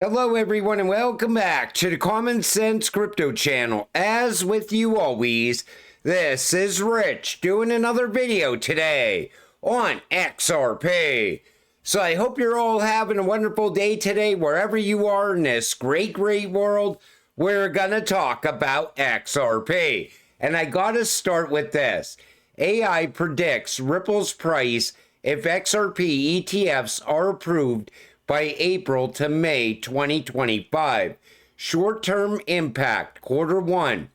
Hello everyone and welcome back to the Common Sense Crypto channel. As with you always, this is Rich doing another video today on XRP. So I hope you're all having a wonderful day today wherever you are in this great world. We're gonna talk about XRP. And I gotta start with this. AI predicts Ripple's price if XRP ETFs are approved by April to May 2025. Short-term impact, Q1.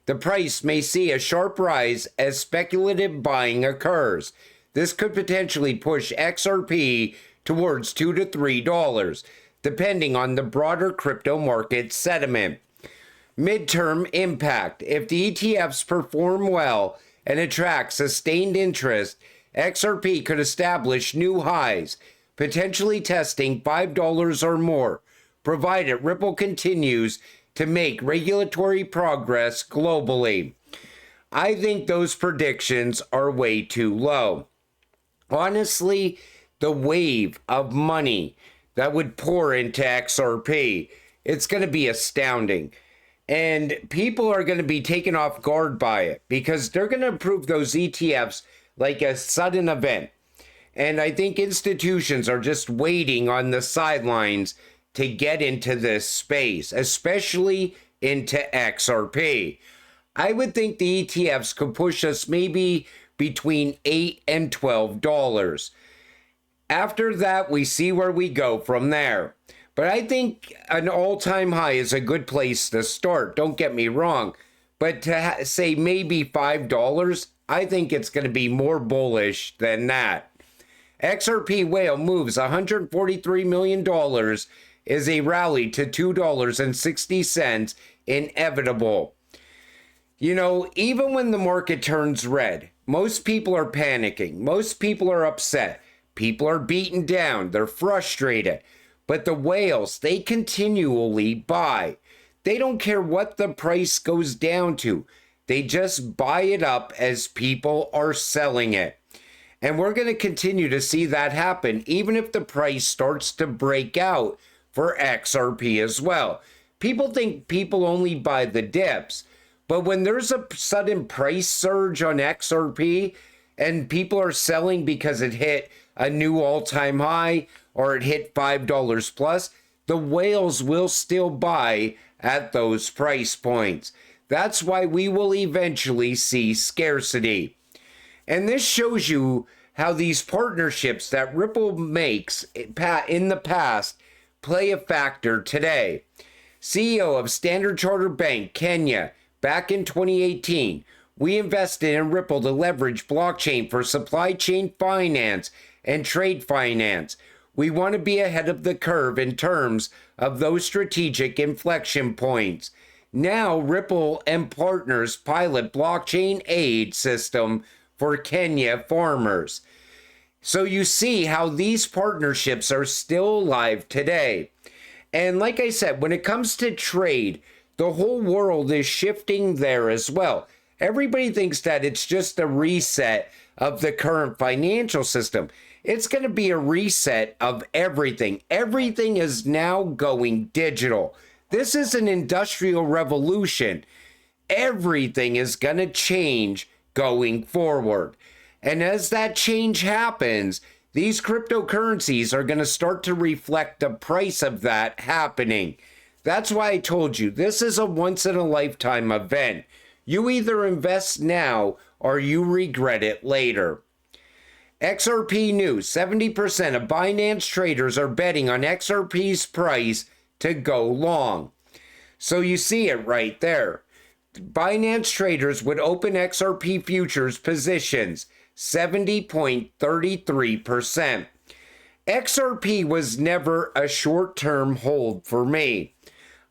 The price may see a sharp rise as speculative buying occurs. This could potentially push XRP towards $2 to $3, depending on the broader crypto market sentiment. Midterm impact. If the ETFs perform well and attract sustained interest, XRP could establish new highs, potentially testing $5 or more, provided Ripple continues to make regulatory progress globally. I think those predictions are way too low. Honestly, the wave of money that would pour into XRP, it's going to be astounding. And people are going to be taken off guard by it because they're going to approve those ETFs like a sudden event. And I think institutions are just waiting on the sidelines to get into this space, especially into XRP. I would think the ETFs could push us maybe between $8 and $12. After that, we see where we go from there. But I think an all-time high is a good place to start. Don't get me wrong. But to say maybe $5, I think it's going to be more bullish than that. XRP whale moves $143 million is a rally to $2.60 inevitable. You know, even when the market turns red, most people are panicking. Most people are upset. People are beaten down. They're frustrated. But the whales, they continually buy. They don't care what the price goes down to. They just buy it up as people are selling it. And we're going to continue to see that happen, even if the price starts to break out for XRP as well. People think people only buy the dips, but when there's a sudden price surge on XRP and people are selling because it hit a new all-time high or it hit $5 plus, the whales will still buy at those price points. That's why we will eventually see scarcity. And this shows you how these partnerships that Ripple makes in the past play a factor today. CEO of Standard Chartered Bank, Kenya, back in 2018, we invested in Ripple to leverage blockchain for supply chain finance and trade finance. We want to be ahead of the curve in terms of those strategic inflection points. Now, Ripple and partners pilot blockchain aid system for Kenya farmers. So you see how these partnerships are still alive today. And like I said, when it comes to trade, the whole world is shifting there as well. Everybody thinks that it's just a reset of the current financial system. It's going to be a reset of everything. Everything is now going digital. This is an industrial revolution. Everything is going to change going forward. And as that change happens, these cryptocurrencies are going to start to reflect the price of that happening. That's why I told you, this is a once-in-a-lifetime event. You either invest now or you regret it later. XRP news, 70% of Binance traders are betting on XRP's price to go long. So you see it right there. Binance traders would open XRP futures positions 70.33%. XRP was never a short-term hold for me.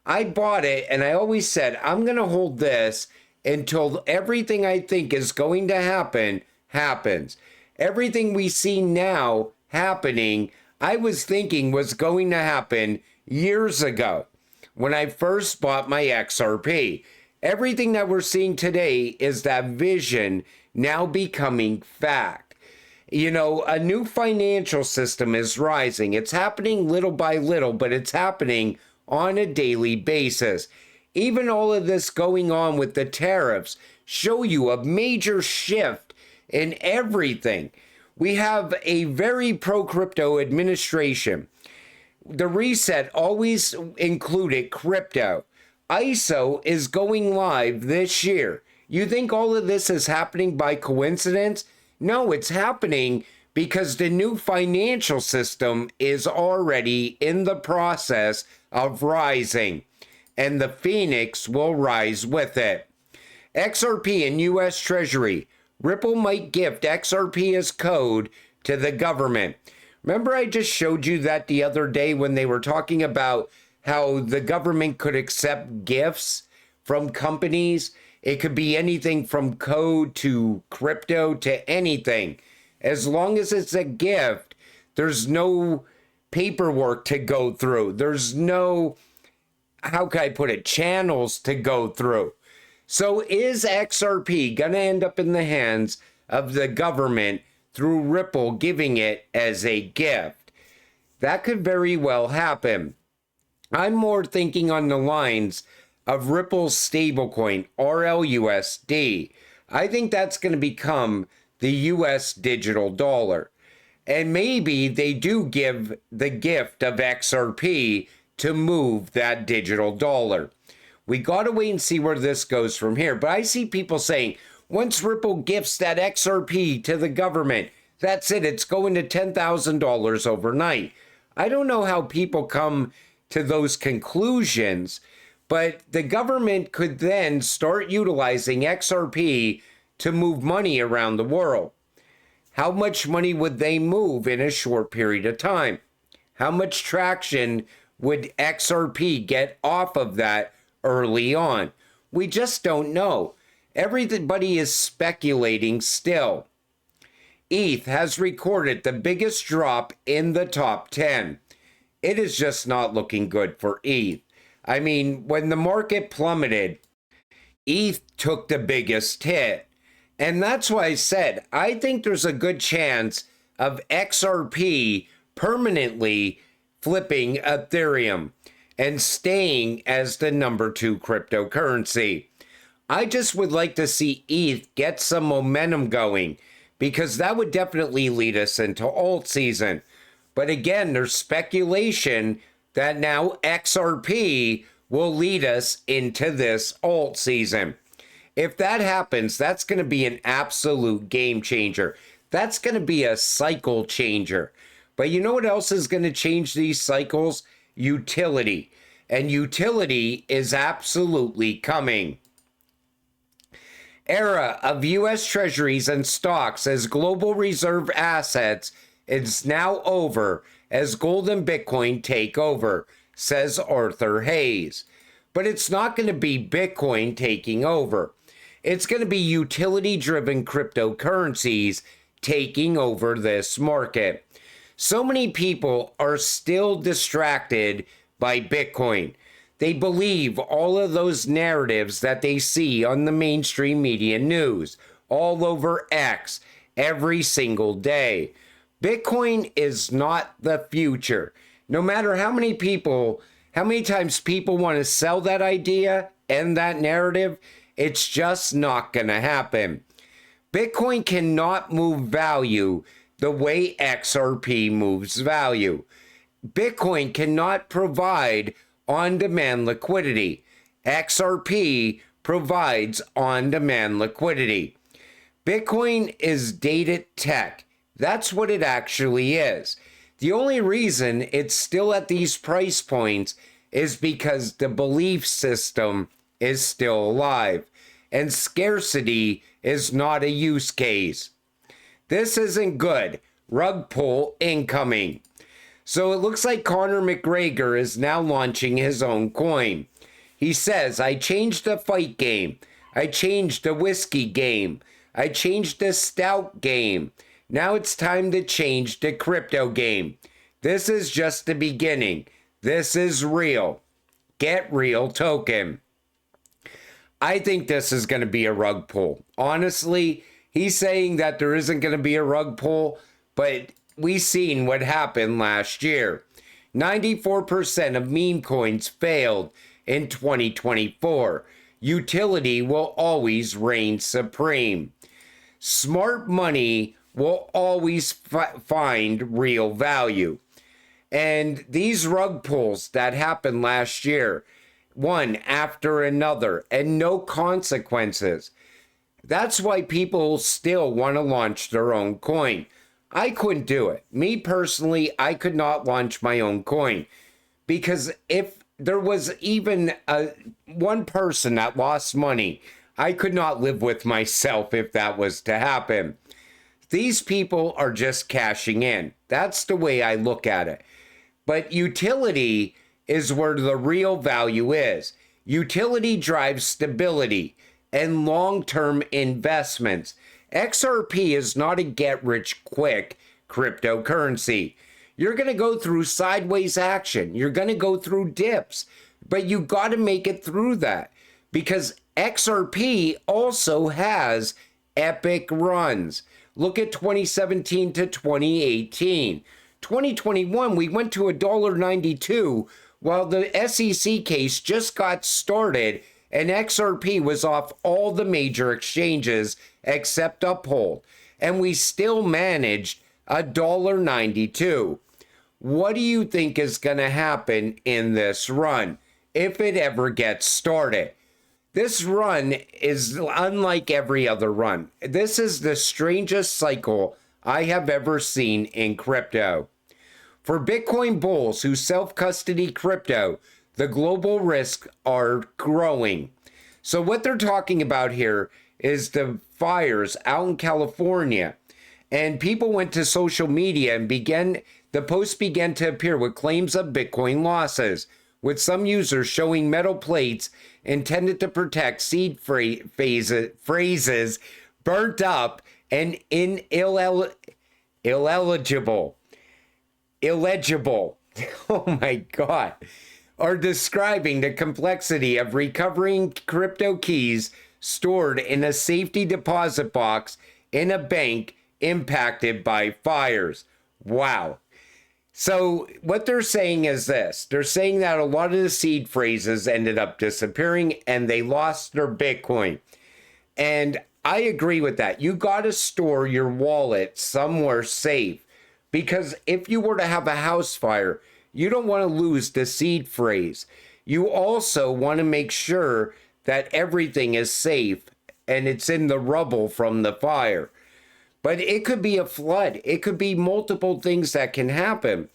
I bought it and I always said, I'm going to hold this until everything I think is going to happen happens. Everything we see now happening, I was thinking was going to happen years ago when I first bought my XRP. Everything that we're seeing today is that vision now becoming fact. You know, a new financial system is rising. It's happening little by little, but it's happening on a daily basis. Even all of this going on with the tariffs show you a major shift in everything. We have a very pro-crypto administration. The reset always included crypto. ISO is going live this year. You think all of this is happening by coincidence? No, it's happening because the new financial system is already in the process of rising, and the Phoenix will rise with it. XRP and US Treasury. Ripple might gift XRP as code to the government. Remember, I just showed you that the other day when they were talking about how the government could accept gifts from companies. It could be anything from code to crypto to anything. As long as it's a gift, there's no paperwork to go through. There's no, how can I put it, channels to go through. So is XRP going to end up in the hands of the government through Ripple giving it as a gift? That could very well happen. I'm more thinking on the lines of Ripple's stablecoin, RLUSD. I think that's going to become the US digital dollar. And maybe they do give the gift of XRP to move that digital dollar. We got to wait and see where this goes from here. But I see people saying, once Ripple gifts that XRP to the government, that's it. It's going to $10,000 overnight. I don't know how people come to those conclusions, but the government could then start utilizing XRP to move money around the world. How much money would they move in a short period of time? How much traction would XRP get off of that early on? We just don't know. Everybody is speculating still. ETH has recorded the biggest drop in the top 10. It is just not looking good for ETH. I mean, when the market plummeted, ETH took the biggest hit. And that's why I said, I think there's a good chance of XRP permanently flipping Ethereum and staying as the number 2 cryptocurrency. I just would like to see ETH get some momentum going, because that would definitely lead us into alt season. But again, there's speculation that now XRP will lead us into this alt season. If that happens, that's going to be an absolute game changer. That's going to be a cycle changer. But you know what else is going to change these cycles? Utility. And utility is absolutely coming. Era of U.S. Treasuries and stocks as global reserve assets is now over as gold and Bitcoin take over, says Arthur Hayes. But it's not going to be Bitcoin taking over. It's going to be utility-driven cryptocurrencies taking over this market. So many people are still distracted by Bitcoin. They believe all of those narratives that they see on the mainstream media news, all over X, every single day. Bitcoin is not the future. No matter how many times people want to sell that idea and that narrative, it's just not going to happen. Bitcoin cannot move value the way XRP moves value. Bitcoin cannot provide on-demand liquidity. XRP provides on-demand liquidity. Bitcoin is dated tech. That's what it actually is. The only reason it's still at these price points is because the belief system is still alive, and scarcity is not a use case. This isn't good. Rug pull incoming. So it looks like Conor McGregor is now launching his own coin. He says, I changed the fight game. I changed the whiskey game. I changed the stout game. Now it's time to change the crypto game. This is just the beginning. This is real. Get real token. I think this is going to be a rug pull. Honestly, He's saying that there isn't going to be a rug pull, but we seen what happened last year. 94% of meme coins failed in 2024. Utility will always reign supreme. Smart money will always find real value. And these rug pulls that happened last year, one after another, and no consequences. That's why people still want to launch their own coin. I couldn't do it. Me personally, I could not launch my own coin, because if there was even one person that lost money, I could not live with myself if that was to happen. These people are just cashing in. That's the way I look at it. But utility is where the real value is. Utility drives stability and long-term investments. XRP is not a get-rich-quick cryptocurrency. You're going to go through sideways action. You're going to go through dips. But you got to make it through that, because XRP also has epic runs. Look at 2017 to 2018. 2021, we went to $1.92 while the SEC case just got started, and XRP was off all the major exchanges except Uphold, and we still managed $1.92. What do you think is going to happen in this run, if it ever gets started? This run is unlike every other run. This is the strangest cycle I have ever seen in crypto. For Bitcoin bulls who self-custody crypto, the global risks are growing. So what they're talking about here is the fires out in California. And people went to social media and the posts began to appear with claims of Bitcoin losses, with some users showing metal plates intended to protect seed phrases burnt up and illegible. Oh my God. Are describing the complexity of recovering crypto keys stored in a safety deposit box in a bank impacted by fires. Wow. So what they're saying is this. They're saying that a lot of the seed phrases ended up disappearing and they lost their Bitcoin. And I agree with that. You got to store your wallet somewhere safe, because if you were to have a house fire, you don't want to lose the seed phrase. You also want to make sure that everything is safe and it's in the rubble from the fire. But it could be a flood. It could be multiple things that can happen.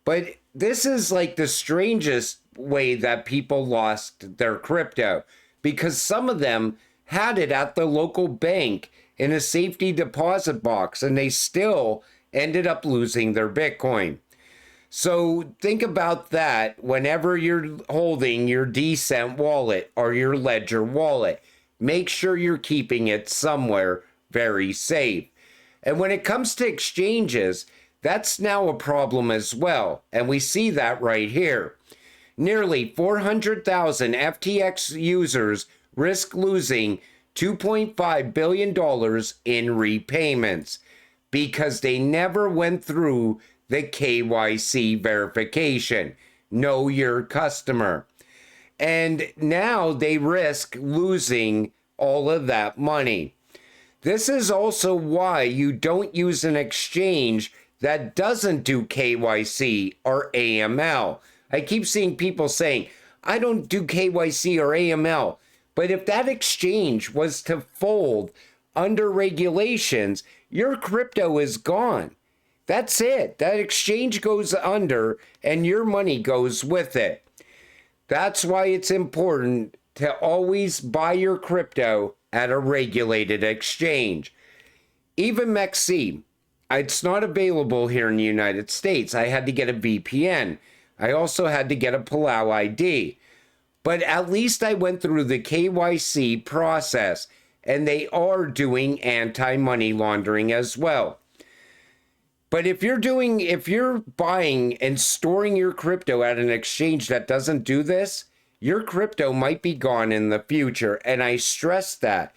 But this is like the strangest way that people lost their crypto, because some of them had it at the local bank in a safety deposit box and they still ended up losing their Bitcoin. So think about that whenever you're holding your Decent wallet or your Ledger wallet. Make sure you're keeping it somewhere very safe. And when it comes to exchanges, that's now a problem as well. And we see that right here. Nearly 400,000 FTX users risk losing $2.5 billion in repayments because they never went through the KYC verification. Know your customer. And now they risk losing all of that money. This is also why you don't use an exchange that doesn't do KYC or AML. I keep seeing people saying, I don't do KYC or AML. But if that exchange was to fold under regulations, your crypto is gone. That's it. That exchange goes under and your money goes with it. That's why it's important to always buy your crypto at a regulated exchange. Even MEXC, it's not available here in the United States. I had to get a VPN. I also had to get a Palau ID. But at least I went through the KYC process, and they are doing anti-money laundering as well. But if you're buying and storing your crypto at an exchange that doesn't do this, your crypto might be gone in the future. And I stress that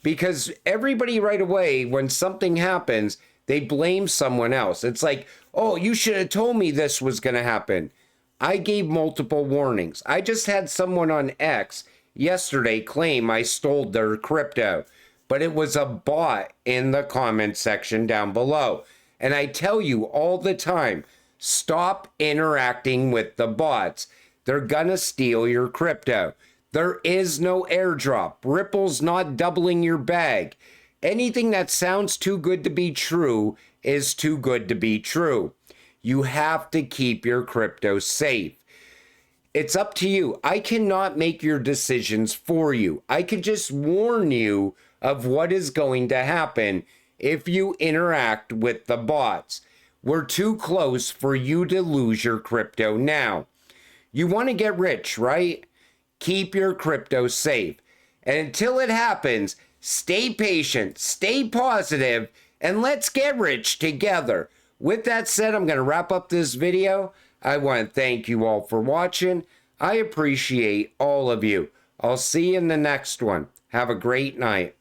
because everybody right away, when something happens, they blame someone else. It's like, oh, you should have told me this was going to happen. I gave multiple warnings. I just had someone on X yesterday claim I stole their crypto, but it was a bot in the comment section down below. And I tell you all the time, stop interacting with the bots. They're gonna steal your crypto. There is no airdrop. Ripple's not doubling your bag. Anything that sounds too good to be true is too good to be true. You have to keep your crypto safe. It's up to you. I cannot make your decisions for you. I could just warn you of what is going to happen if you interact with the bots. We're too close for you to lose your crypto now. You want to get rich, right? Keep your crypto safe. And until it happens, stay patient, stay positive, and let's get rich together. With that said, I'm going to wrap up this video. I want to thank you all for watching. I appreciate all of you. I'll see you in the next one. Have a great night.